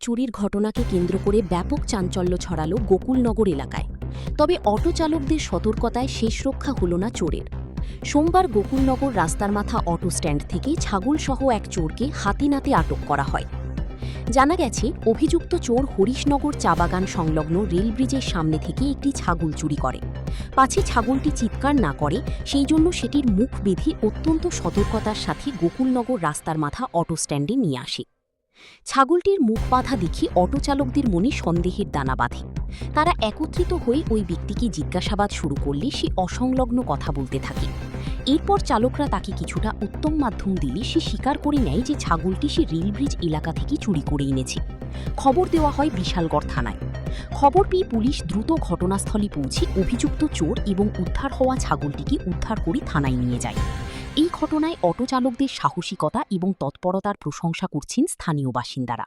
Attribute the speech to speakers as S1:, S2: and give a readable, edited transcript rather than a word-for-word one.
S1: চুরির ঘটনাকে কেন্দ্র করে ব্যাপক চাঞ্চল্য ছড়ালো গোকুলনগর এলাকায়। তবে অটো চালকদের সতর্কতায় শেষ রক্ষা হল না চোরের। সোমবার গোকুলনগর রাস্তার মাথা অটো স্ট্যান্ড থেকে ছাগলসহ এক চোরকে হাতেনাতে আটক করা হয়। জানা গেছে, অভিযুক্ত চোর হরিশনগর চাবাগান সংলগ্ন রেল ব্রিজের সামনে থেকে একটি ছাগল চুরি করে। পাছে ছাগলটি চিৎকার না করে সেই জন্য সেটির মুখ বেঁধে অত্যন্ত সতর্কতার সাথে গোকুলনগর রাস্তার মাথা অটো স্ট্যান্ডে নিয়ে আসে। ছাগলটির মুখ বাঁধা দেখে অটো চালকদের মনে সন্দেহের দানা বাঁধে। তারা একত্রিত হয়ে ওই ব্যক্তিকে জিজ্ঞাসাবাদ শুরু করলে সে অসংলগ্ন কথা বলতে থাকে। এরপর চালকরা তাকে কিছুটা উত্তম মাধ্যম দিলে সে স্বীকার করে নেয় যে ছাগলটি সে রেলব্রিজ এলাকা থেকে চুরি করে এনেছে। খবর দেওয়া হয় বিশালগড় থানায়। খবর পেয়ে পুলিশ দ্রুত ঘটনাস্থলে পৌঁছে অভিযুক্ত চোর এবং উদ্ধার হওয়া ছাগলটিকে উদ্ধার করে থানায় নিয়ে যায়। এই ঘটনায় অটো চালকদের সাহসিকতা এবং তৎপরতার প্রশংসা করছেন স্থানীয় বাসিন্দারা।